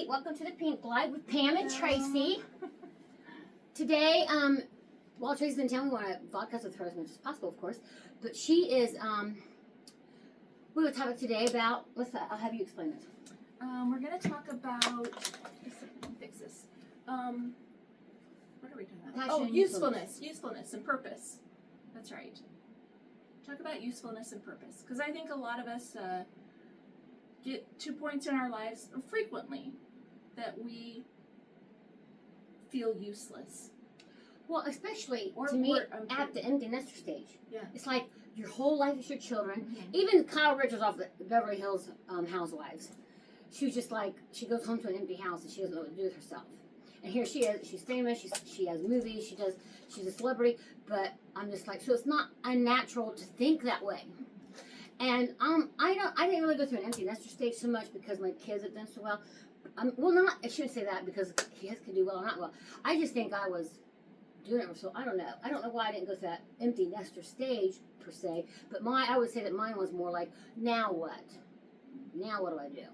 Tracy. Welcome to the Pink Light with Pam and Tracy. Today, well, Tracy's been telling me we want to vodcast with her as much as possible, of course. But she is, we have a topic today about, what's that? I'll have you explain it. We're going to talk about, let me fix this. What are we talking about? Passion, usefulness and purpose. That's right. Talk about usefulness and purpose. Because I think a lot of us get to points in our lives frequently that we feel useless. Well, especially to me at the empty nester stage. Yeah. It's like your whole life is your children. Mm-hmm. Even Kyle Richards off the Beverly Hills Housewives. She was just like, she goes home to an empty house and she doesn't know what to do with herself. And here she is, she's famous, she has movies, she's a celebrity, but I'm just like, so it's not unnatural to think that way. And I didn't really go through an empty nester stage so much because my kids have done so well. I shouldn't say that because kids can do well or not well. I just think I was doing it, so I don't know. I don't know why I didn't go through that empty nester stage per se, but I would say that mine was more like, now what? Now what do I do?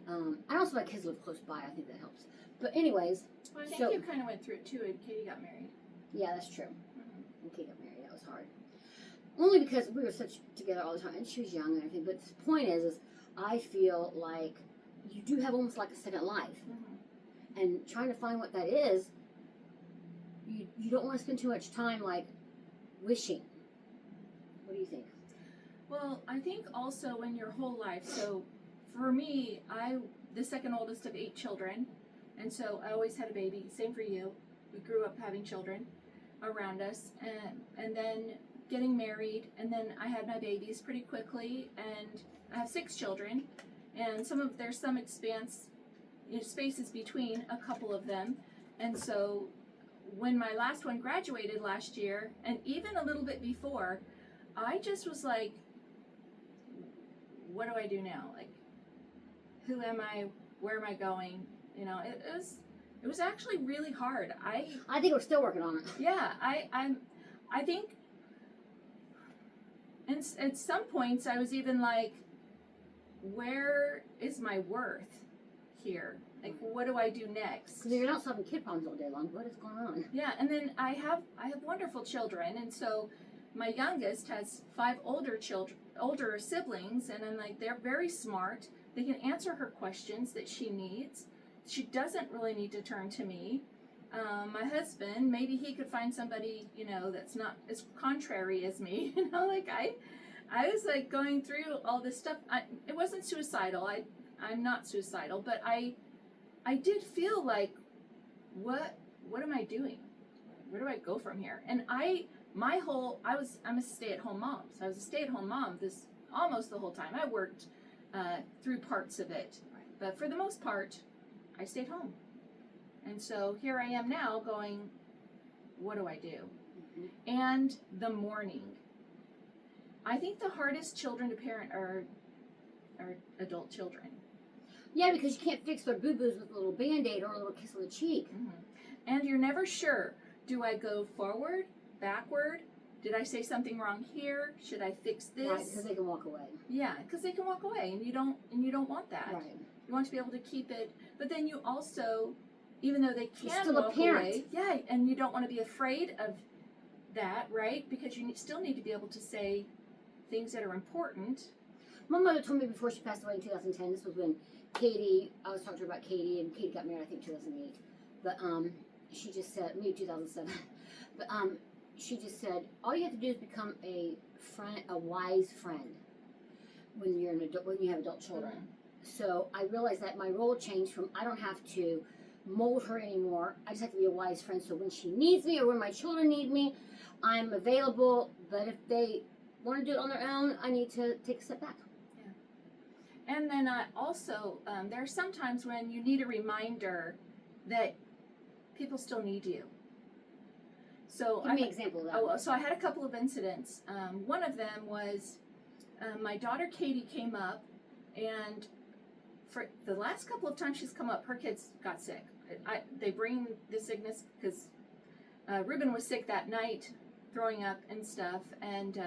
And also my kids live close by, I think that helps. But anyways, well, I think you kind of went through it too, and Katie got married. Yeah, that's true. Mm-hmm. And Katie got married, that was hard. Only because we were such together all the time, and she was young and everything. But the point is I feel like you do have almost like a second life. Mm-hmm. And trying to find what that is, you don't want to spend too much time like wishing. What do you think? Well, I think also in your whole life, so for me, the second oldest of 8 children, and so I always had a baby. Same for you. We grew up having children around us, and then getting married, and then I had my babies pretty quickly, and I have 6 children, and there's some spaces between a couple of them, and so when my last one graduated last year, and even a little bit before, I just was like, what do I do now? Like, who am I? Where am I going? You know, it was actually really hard. I think we're still working on it. Yeah, I think. And at some points, I was even like, where is my worth here? Like, what do I do next? Because you're not solving kid problems all day long. What is going on? Yeah, and then I have wonderful children, and so my youngest has 5 older siblings, and I'm like, they're very smart. They can answer her questions that she needs. She doesn't really need to turn to me. My husband, maybe he could find somebody, that's not as contrary as me. Like I was like going through all this stuff. It wasn't suicidal. I'm not suicidal, but I did feel like, what am I doing? Where do I go from here? And I'm a stay-at-home mom. So I was a stay-at-home mom almost the whole time. I worked through parts of it, but for the most part, I stayed home. And so here I am now going, what do I do? Mm-hmm. And the mourning. I think the hardest children to parent are adult children. Yeah, because you can't fix their boo-boos with a little Band-Aid or a little kiss on the cheek. Mm-hmm. And you're never sure. Do I go forward, backward? Did I say something wrong here? Should I fix this? Right, because they can walk away. Yeah, because they can walk away, and you don't want that. Right. You want to be able to keep it, but then you also, even though they can still walk a parent. away, yeah, and you don't want to be afraid of that, right? Because you still need to be able to say things that are important. My mother told me before she passed away in 2010. This was when I was talking to her about Katie, and Katie got married, I think, 2008. But she just said, maybe 2007. But she just said, all you have to do is become a friend, a wise friend, when you're an adult, when you have adult children. Mm-hmm. So I realized that my role changed from I don't have to mold her anymore. I just have to be a wise friend. So when she needs me or when my children need me, I'm available. But if they want to do it on their own, I need to take a step back. Yeah. And then also, there are some times when you need a reminder that people still need you. So give me an example of that. Oh, so I had a couple of incidents. One of them was my daughter Katie came up, and for the last couple of times she's come up, her kids got sick. They bring the sickness because Ruben was sick that night, throwing up and stuff, and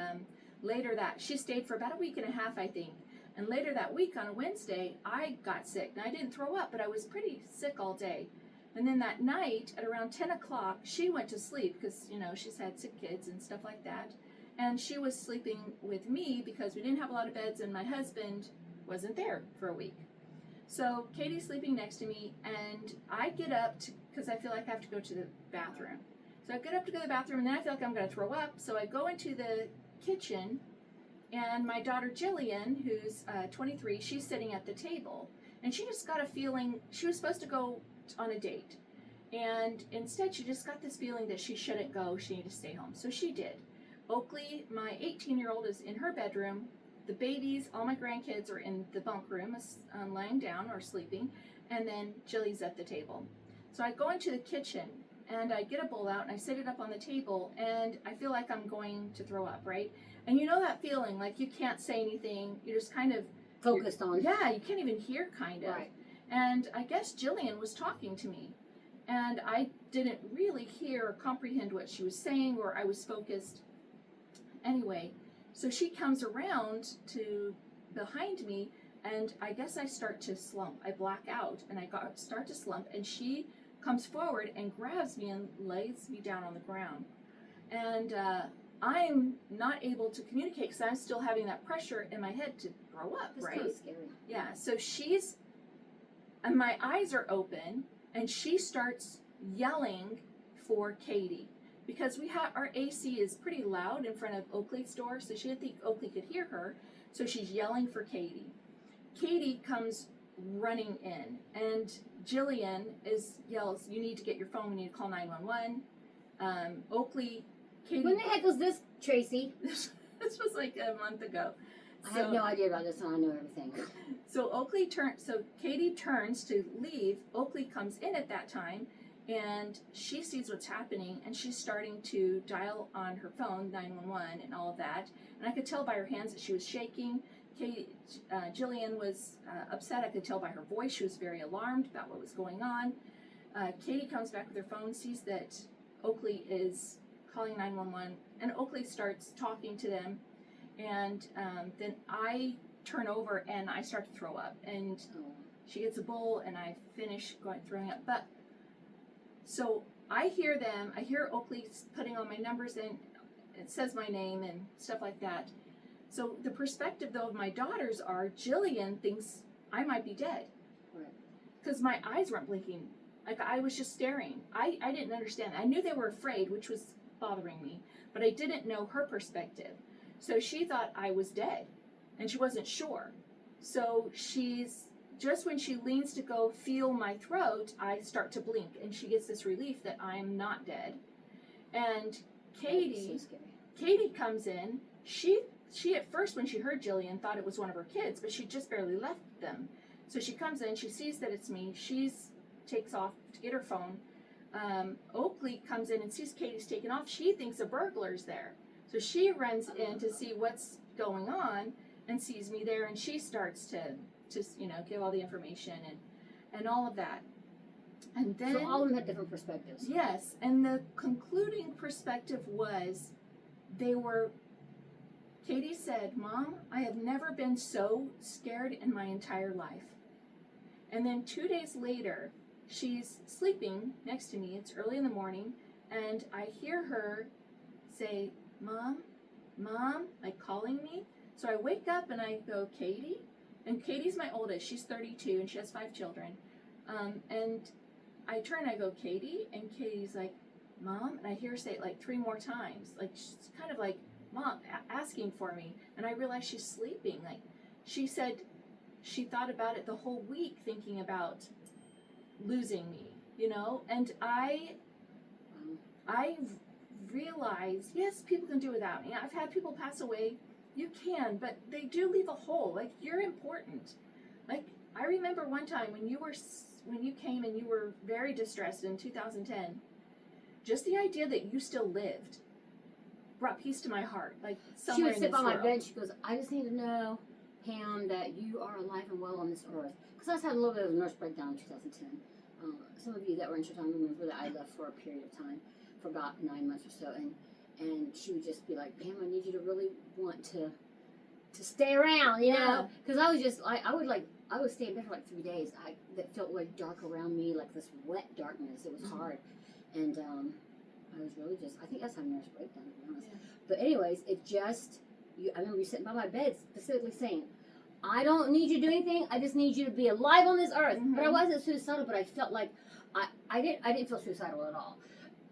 later that she stayed for about a week and a half, I think. And later that week on a Wednesday, I got sick. Now I didn't throw up, but I was pretty sick all day. And then that night at around 10 o'clock, she went to sleep because, you know, she's had sick kids and stuff like that. And she was sleeping with me because we didn't have a lot of beds and my husband wasn't there for a week. So Katie's sleeping next to me and I get up because I feel like I have to go to the bathroom. So I get up to go to the bathroom and then I feel like I'm going to throw up. So I go into the kitchen and my daughter Jillian, who's 23, she's sitting at the table. And she just got a feeling she was supposed to go on a date. And instead she just got this feeling that she shouldn't go, she needed to stay home. So she did. Oakley, my 18-year-old, is in her bedroom. The babies, all my grandkids, are in the bunk room, laying down or sleeping. And then Jilly's at the table. So I go into the kitchen and I get a bowl out and I set it up on the table and I feel like I'm going to throw up, right? And you know that feeling, like you can't say anything, you're just kind of Focused on. Yeah, you can't even hear, kind of. Right. And I guess Jillian was talking to me. And I didn't really hear or comprehend what she was saying, or I was focused. Anyway, so she comes around to behind me, and I guess I start to slump. I black out, and I start to slump, and she comes forward and grabs me and lays me down on the ground. And I'm not able to communicate because I'm still having that pressure in my head to throw up, It's right? kind of scary. Yeah, so and my eyes are open, and she starts yelling for Katie. Because our AC is pretty loud in front of Oakley's door, so she didn't think Oakley could hear her, so she's yelling for Katie. Katie comes running in, and Jillian yells, "You need to get your phone, we need to call 911. Oakley, Katie... When the heck was this, Tracy? This was like a month ago. I have no idea about this, and I know everything. So Katie turns to leave. Oakley comes in at that time, and she sees what's happening, and she's starting to dial on her phone, 911, and all of that. And I could tell by her hands that she was shaking. Jillian was upset. I could tell by her voice she was very alarmed about what was going on. Katie comes back with her phone, sees that Oakley is calling 911, and Oakley starts talking to them. And then I turn over and I start to throw up. And she gets a bowl, and I finish throwing up. But so I hear them. I hear Oakley putting all my numbers in. It says my name and stuff like that. So the perspective, though, of my daughters are Jillian thinks I might be dead. Right. Because my eyes weren't blinking. Like, I was just staring. I didn't understand. I knew they were afraid, which was bothering me. But I didn't know her perspective. So she thought I was dead. And she wasn't sure. So just when she leans to go feel my throat, I start to blink, and she gets this relief that I'm not dead. And Katie comes in. She at first, when she heard Jillian, thought it was one of her kids, but she just barely left them. So she comes in, she sees that it's me. She takes off to get her phone. Oakley comes in and sees Katie's taken off. She thinks a burglar's there. So she runs in to see what's going on and sees me there, and she starts to give all the information and all of that. And then So all of them had different perspectives. Yes, and the concluding perspective was Katie said, "Mom, I have never been so scared in my entire life." And then 2 days later, she's sleeping next to me. It's early in the morning, and I hear her say, "Mom, Mom," like calling me. So I wake up and I go, "Katie?" And Katie's my oldest. She's 32 and she has 5 children. And I turn and I go, "Katie?" And Katie's like, "Mom?" And I hear her say it like 3 more times. Like, she's kind of like, "Mom," asking for me. And I realize she's sleeping. Like, she said she thought about it the whole week, thinking about losing me, And I realized, yes, people can do without me. I've had people pass away. You can, but they do leave a hole. Like, you're important. Like, I remember one time when you came and you were very distressed in 2010, just the idea that you still lived brought peace to my heart. Like, She somewhere would in sit this by my world. bed. She goes, "I just need to know, Pam, that you are alive and well on this earth." Because I was having a little bit of a nervous breakdown in 2010. Some of you that were in Chicago remember that I left for a period of time, for about 9 months or so, and she would just be like, "Pam, I need you to really want to to stay around, you Yeah. know, because I was just I would stay in bed for like 3 days. That felt like dark around me, like this wet darkness. It was hard, and I was really just I think that's how nervous breakdown, to be honest. Yeah. But anyways, it just I remember you sitting by my bed specifically saying, I don't need you to do anything. I just need you to be alive on this earth. But I wasn't suicidal, but I felt like I didn't feel suicidal at all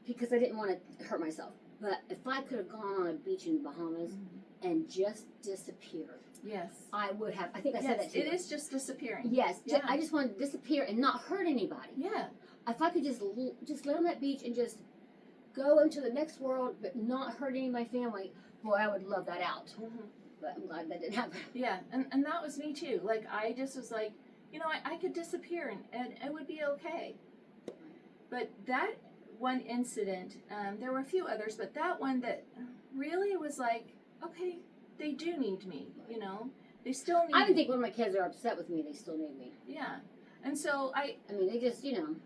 because I didn't want to hurt myself. But if I could have gone on a beach in the Bahamas and just disappeared, Yes. I would have. I think I said that to you. It is just disappearing. Yes, Yeah. I just wanted to disappear and not hurt anybody. Yeah. If I could just lay on that beach and just go into the next world, but not hurt any of my family, boy, I would love that out. But I'm glad that didn't happen. Yeah, and that was me too. Like, I just was like, you know, I could disappear and it would be okay. But that one incident, there were a few others, but that one that really was like, okay, they do need me, you know? They still need I even me. think when my kids are upset with me, they still need me. Yeah. And so I mean, they just, you know.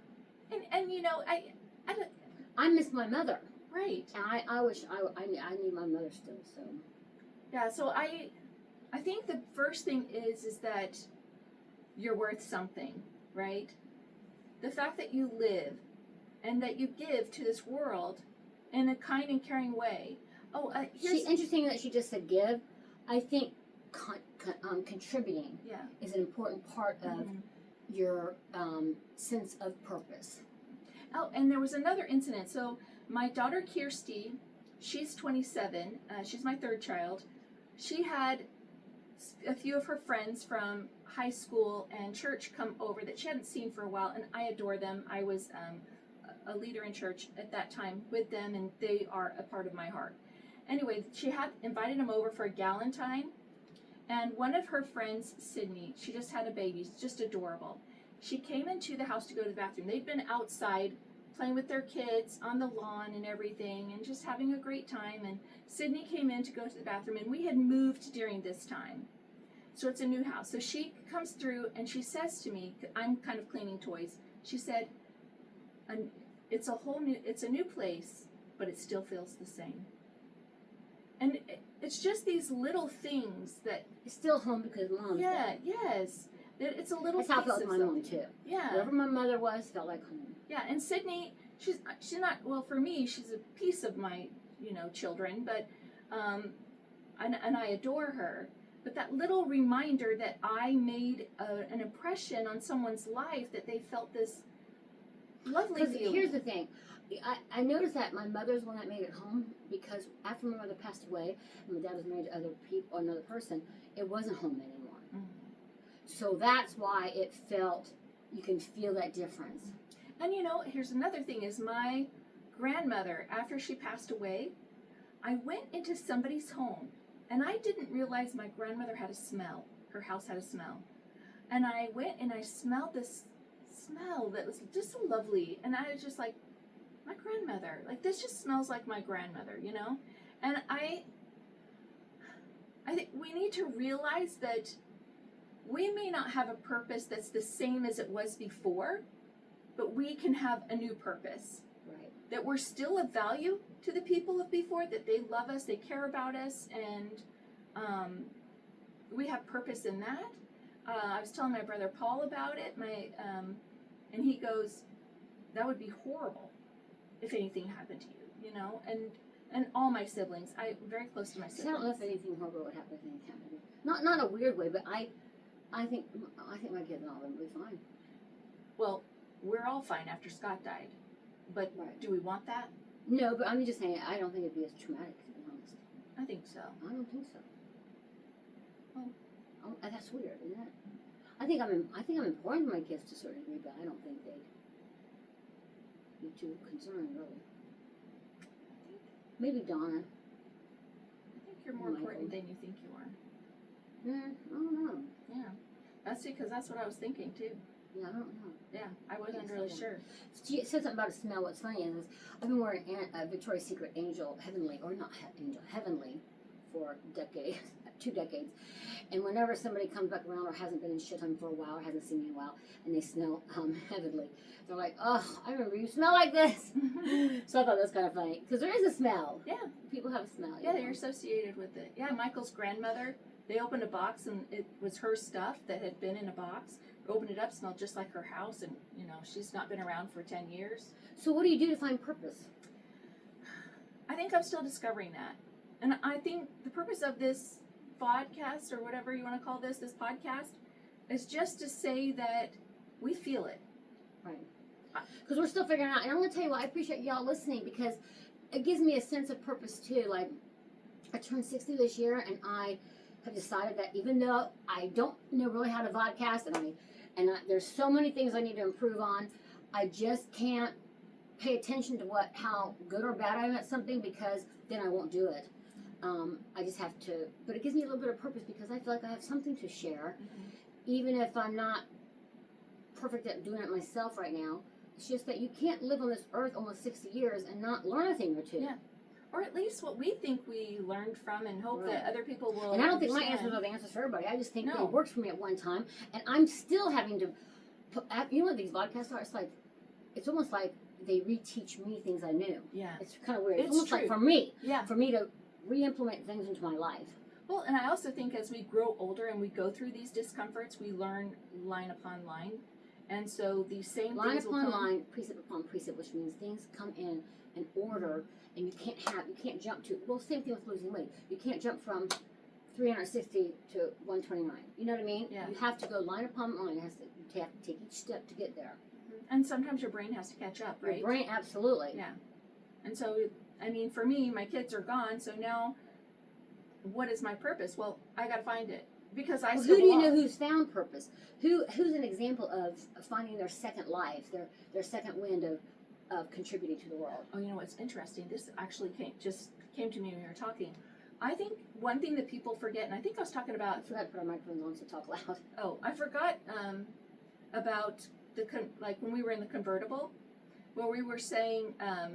and you know, I don't, I miss my mother. right. And I wish I need my mother still, so. Yeah, so I think the first thing is that you're worth something, right? The fact that you live and that you give to this world in a kind and caring way. Oh, here's Interesting that she just said give. I think contributing yeah. is an important part of your sense of purpose. Oh, and there was another incident. So my daughter Kirsty, she's 27. She's my third child. She had a few of her friends from high school and church come over that she hadn't seen for a while, and I adore them. I was a leader in church at that time with them, and they are a part of my heart. Anyway, she had invited them over for a Galentine, and one of her friends, Sydney, she just had a baby, just adorable. She came into the house to go to the bathroom. They'd been outside playing with their kids on the lawn and everything and just having a great time, and Sydney came in to go to the bathroom, and we had moved during this time. So it's a new house. So she comes through and she says to me, I'm kind of cleaning toys. She said, it's a new place, but it still feels the same. And it's just these little things that It's still home because mom's there. yes. It's a little That's how I piece felt of with my mom something. too. Yeah. Wherever my mother was felt like home. Yeah, and Sydney, she's not, well, for me, she's a piece of my, children, but, and I adore her. But that little reminder that I made an impression on someone's life, that they felt this lovely feeling. Here's the thing. I noticed that my mother's one that made it home because after my mother passed away and my dad was married to other people, another person, it wasn't home anymore. So that's why it felt, you can feel that difference. And here's another thing is my grandmother, after she passed away, I went into somebody's home and I didn't realize my grandmother had a smell. Her house had a smell. And I went and I smelled this smell that was just so lovely. And I was just like, my grandmother, like this just smells like my grandmother, And I think we need to realize that we may not have a purpose that's the same as it was before, but we can have a new purpose. Right. That we're still of value to the people of before, that they love us, they care about us, and we have purpose in that. I was telling my brother Paul about it, and he goes, that would be horrible if anything happened to you, and all my siblings. I'm very close to my siblings. I don't know if anything horrible would happen if anything happened to me. Not in a weird way, but I think my kids and all of them will be fine. Well, we're all fine after Scott died, but Right. do we want that? No, but I'm just saying I don't think it'd be as traumatic, to be honest. I think so. I don't think so. Oh. That's weird, isn't it? I think I'm important to my kids to a certain degree, but I don't think they'd be too concerned, really. Maybe Donna. I think you're more Michael. important than you think you are. I don't know. Yeah, that's because that's what I was thinking too. Yeah, I don't know. Yeah, I wasn't Yes, really I know. sure. She said something about a smell. What's funny is I've been wearing a Victoria's Secret Angel Heavenly, or not Angel Heavenly, for decades, 2 decades. And whenever somebody comes back around or hasn't been in shit home for a while or hasn't seen me in a while, and they smell Heavenly, they're like, "Oh, I remember you smell like this." So I thought that was kind of funny because there is a smell. Yeah. People have a smell. Yeah, you're associated with it. Yeah, Michael's grandmother, They opened a box and it was her stuff that had been in a box. Opened it up, smelled just like her house, and she's not been around for 10 years. So what do you do to find purpose? I think I'm still discovering that. And I think the purpose of this podcast, or whatever you want to call this podcast, is just to say that we feel it. Right. Because we're still figuring out. And I'm going to tell you what, I appreciate y'all listening, because it gives me a sense of purpose too. Like, I turned 60 this year, and I have decided that even though I don't know really how to vodcast, and there's so many things I need to improve on, I just can't pay attention to how good or bad I am at something, because then I won't do it. I just have to, but it gives me a little bit of purpose, because I feel like I have something to share, even if I'm not perfect at doing it myself right now. It's just that you can't live on this earth almost 60 years and not learn a thing or two. Yeah. Or at least what we think we learned from, and hope that other people will. And I don't think my answers are the answers for everybody. I just think No. it worked for me at one time, and I'm still having to put, you know what these podcasts are? It's almost like they reteach me things I knew. Yeah. It's kind of weird. It's It's almost true. like for me Yeah. to re-implement things into my life. Well, and I also think as we grow older and we go through these discomforts, we learn line upon line. And so these same Line things will upon come. line, precept upon precept, which means things come in an order, and you can't jump to, well, same thing with losing weight. You can't jump from 360 to 129. You know what I mean? Yeah. You have to go line upon line. You have to take each step to get there. And sometimes your brain has to catch up, right? Your brain, absolutely. Yeah. And so, I mean, for me, my kids are gone, so now what is my purpose? Well, I got to find it, because I Well, still who do you know belong. who's found purpose? Who's an example of finding their second life, their second wind of contributing to the world? Oh, you know what's interesting? This actually came to me when you were talking. I think one thing that people forget, and I think I was talking I about. forgot to put our microphones on to talk loud. Oh, I forgot about like when we were in the convertible, where we were saying. Oh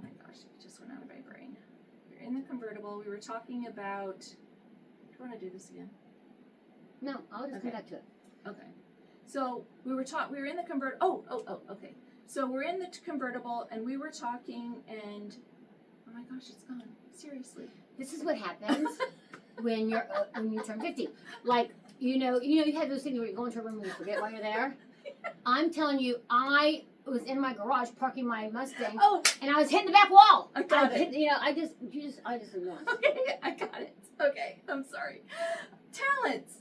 my gosh, it just went out of my brain. We were in the convertible. We were talking about. Do you want to do this again? No, I'll just Okay. come back to it. Okay. So we were in the convertible. Oh, okay. So we're in the convertible, and we were talking, and oh my gosh, it's gone. Seriously. This is what happens when you turn 50. Like, you have those things where you go into a room and you forget why you're there. I'm telling you, I was in my garage parking my Mustang, Oh, and I was hitting the back wall. I got it. I just ignored. okay, I got it. Okay, I'm sorry. Talents.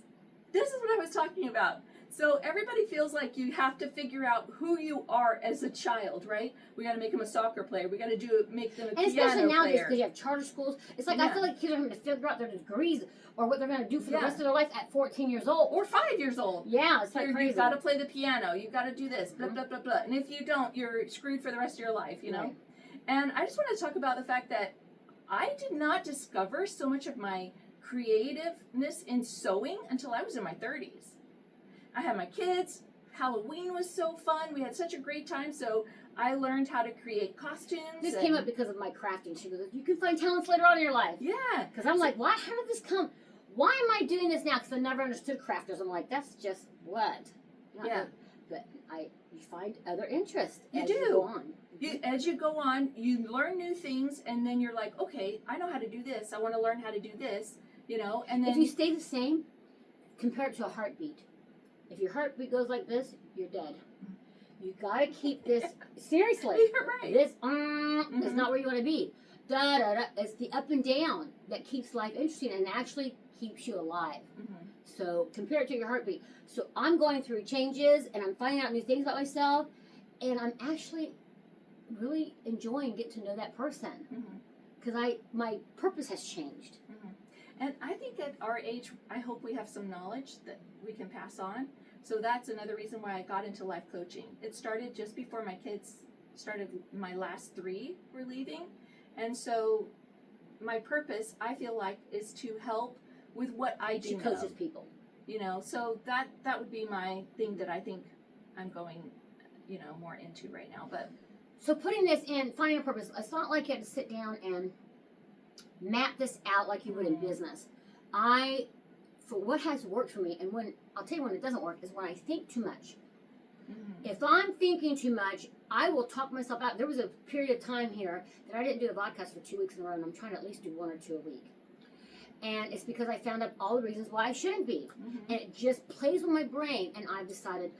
This is what I was talking about. So everybody feels like you have to figure out who you are as a child, right? We got to make them a soccer player. We got to make them a And piano especially nowadays, player. because you have charter schools, it's like I Yeah. feel like kids are having to figure out their degrees or what they're going to do for the Yeah. rest of their life at 14 years old. Or 5 years old. Yeah, it's like crazy. You've got to play the piano. You've got to do this, blah, blah, blah, blah. And if you don't, you're screwed for the rest of your life, you know? Right. And I just want to talk about the fact that I did not discover so much of my creativeness in sewing until I was in my 30s. I had my kids. Halloween was so fun. We had such a great time. So I learned how to create costumes. This came up because of my crafting. She goes, you can find talents later on in your life. Yeah. Because I'm like, why? How did this come? Why am I doing this now? Because I never understood crafters. I'm like, that's just what? Yeah. But you find other interests You as do. you go on. As you go on, you learn new things, and then you're like, okay, I know how to do this. I want to learn how to do this, and then If you stay the same, compare it to a heartbeat. If your heartbeat goes like this, you're dead. You gotta keep this seriously. you're right. This is not where you want to be. Da da da. It's the up and down that keeps life interesting and actually keeps you alive. Mhm. So compare it to your heartbeat. So I'm going through changes and I'm finding out new things about myself, and I'm actually really enjoying getting to know that person Mhm. because my purpose has changed. And I think at our age, I hope we have some knowledge that we can pass on. So that's another reason why I got into life coaching. It started just before my kids started, my last 3 were leaving. And so my purpose, I feel like, is to help with what I do She know. coaches people. So that would be my thing that I think I'm going, more into right now. But So putting this in, finding a purpose, it's not like you have to sit down and map this out like you would in business. For what has worked for me, and I'll tell you when it doesn't work, is when I think too much. If I'm thinking too much, I will talk myself out. There was a period of time here that I didn't do a podcast for 2 weeks in a row, and I'm trying to at least do 1 or 2 a week. And it's because I found out all the reasons why I shouldn't be. Mm-hmm. And it just plays with my brain, and I've decided,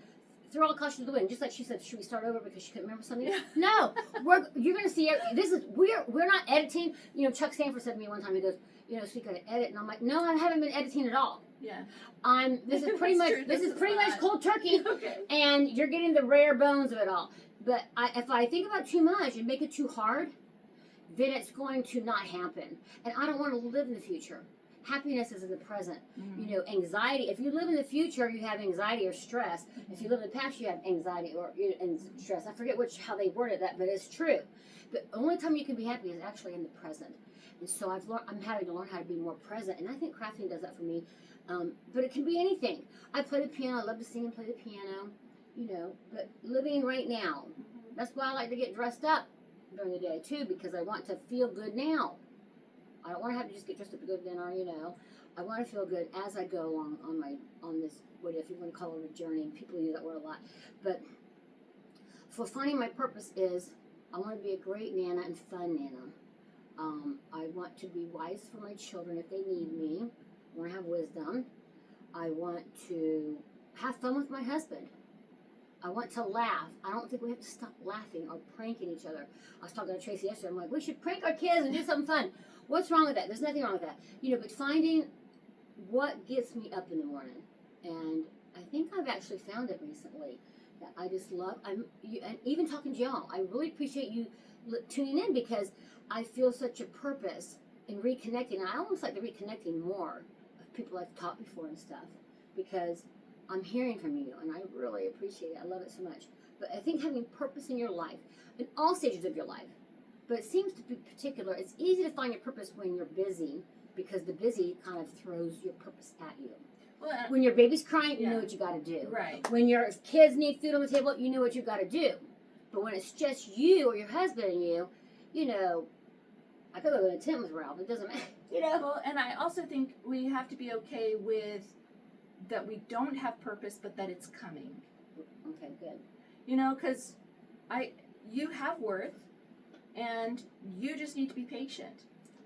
throw all caution to the wind. Just like she said, should we start over because she couldn't remember something? No, you're going to see. We're not editing. You know, Chuck Sanford said to me one time. He goes, you know, so you got to edit, and I'm like, no, I haven't been editing at all. Yeah. This is pretty much true. this is pretty much cold turkey, Okay. and you're getting the rare bones of it all. But if I think about too much and make it too hard, then it's going to not happen. And I don't want to live in the future. Happiness is in the present. Mm-hmm. You know, anxiety. If you live in the future, you have anxiety or stress. If you live in the past, you have anxiety and stress. I forget how they worded that, but it's true. The only time you can be happy is actually in the present. And so I'm having to learn how to be more present. And I think crafting does that for me. But it can be anything. I play the piano. I love to sing and play the piano. You know, but living right now. That's why I like to get dressed up during the day too, because I want to feel good now. I don't want to have to just get dressed up to go to dinner, you know. I want to feel good as I go along on this, what if you want to call it a journey. People use that word a lot. But for finding my purpose is, I want to be a great Nana and fun Nana. I want to be wise for my children if they need me. I want to have wisdom. I want to have fun with my husband. I want to laugh. I don't think we have to stop laughing or pranking each other. I was talking to Tracy yesterday. I'm like, we should prank our kids and do something fun. What's wrong with that? There's nothing wrong with that. You know, but finding what gets me up in the morning. And I think I've actually found it recently. That I just love, and even talking to y'all, I really appreciate you tuning in, because I feel such a purpose in reconnecting. I almost like the reconnecting more of people I've taught before and stuff, because I'm hearing from you, and I really appreciate it. I love it so much. But I think having purpose in your life, in all stages of your life, but it seems to be particular. It's easy to find your purpose when you're busy, because the busy kind of throws your purpose at you. Well, When your baby's crying, you yeah. know what you got to do. Right. When your kids need food on the table, you know what you got to do. But when it's just you or your husband and you know, I could live in a tent with Ralph. It doesn't matter, you know. Well, and I also think we have to be okay with that we don't have purpose, but that it's coming. Okay, good. You know, because you have worth, and you just need to be patient.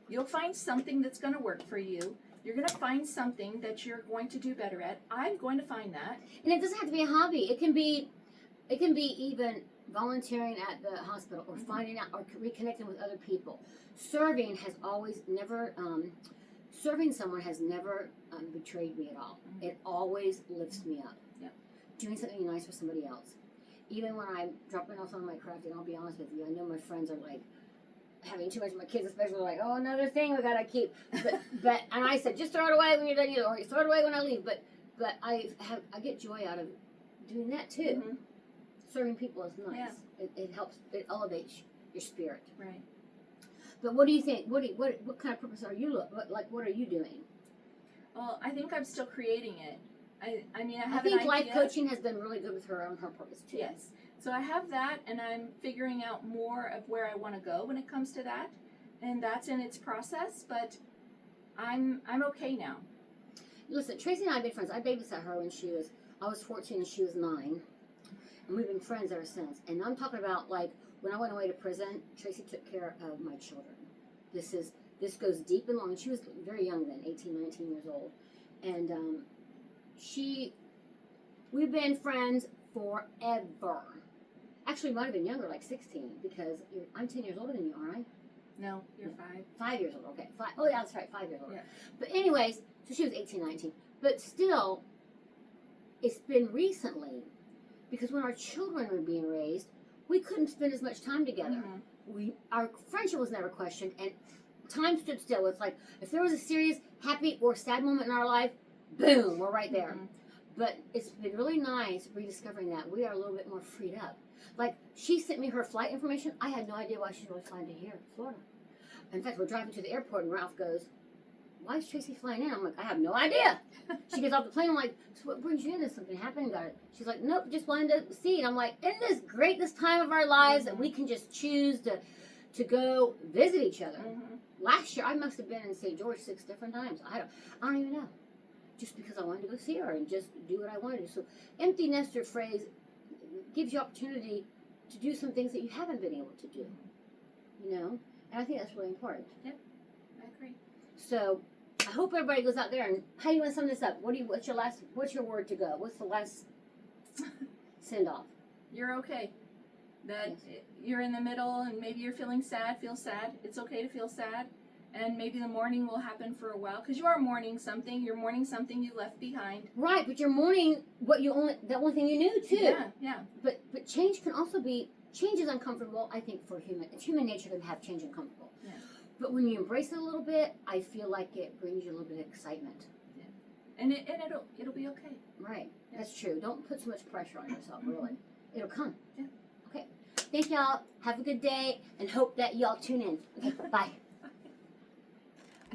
You'll find something that's going to work for you. You're going to find something that you're going to do better at. I'm going to find that. And it doesn't have to be a hobby. It can be even volunteering at the hospital, or finding out, or reconnecting with other people. Serving someone has never betrayed me at all. It always lifts me up. Yep. Doing something nice for somebody else. Even when I'm dropping off on my craft, and I'll be honest with you, I know my friends are like, having too much of my kids especially, like, oh, another thing we gotta keep. But and I said, just throw it away when you're done, or throw it away when I leave. But I get joy out of doing that too. Mm-hmm. Serving people is nice. Yeah. It helps. It elevates your spirit. Right. But what do you think? What kind of purpose are you what are you doing? Well, I think I'm still creating it. I mean, I I have think an life idea. coaching has been really good with her on her purpose too. Yes. So I have that, and I'm figuring out more of where I want to go when it comes to that, and that's in its process. But I'm okay now. Listen, Tracy and I have been friends. I babysat her when I was 14 and she was 9, and we've been friends ever since. And I'm talking about, like, when I went away to prison, Tracy took care of my children. This goes deep and long. She was very young then, 18, 19 years old, and we've been friends forever. Actually, might have been younger, like 16, because I'm 10 years older than you, aren't I? No, you're 5. 5 years old, okay. Oh, yeah, that's right, 5 years old. Yeah. But anyways, so she was 18, 19. But still, it's been recently, because when our children were being raised, we couldn't spend as much time together. Mm-hmm. Our friendship was never questioned, and time stood still. It's like, if there was a serious, happy, or sad moment in our life, boom, we're right there. Mm-hmm. But it's been really nice rediscovering that we are a little bit more freed up. Like, she sent me her flight information. I had no idea why she's really flying to here, Florida. In fact, we're driving to the airport, and Ralph goes, why is Tracy flying in? I'm like, I have no idea. She gets off the plane. I'm like, so what brings you in? Did something happen? Got it. She's like, nope, just wanted to see. And I'm like, isn't this great, this time of our lives, that we can just choose to go visit each other? Mm-hmm. Last year, I must have been in St. George 6 different times. I don't even know. Just because I wanted to go see her and just do what I wanted to. So, empty nester phrase gives you opportunity to do some things that you haven't been able to do. You know? And I think that's really important. Yep, I agree. So, I hope everybody goes out there and how do you want to sum this up? What's your word to go? What's the last send off? You're okay. That you're in the middle and maybe you're feeling sad, feel sad. It's okay to feel sad. And maybe the mourning will happen for a while because you are mourning something. You're mourning something you left behind. Right, but you're mourning that one thing you knew too. Yeah. But change can also be, change is uncomfortable, I think, for it's human nature to have change uncomfortable. Yeah. But when you embrace it a little bit, I feel like it brings you a little bit of excitement. Yeah. And it'll be okay. Right. Yeah. That's true. Don't put so much pressure on yourself, really. It'll come. Yeah. Okay. Thank y'all. Have a good day and hope that y'all tune in. Okay, bye.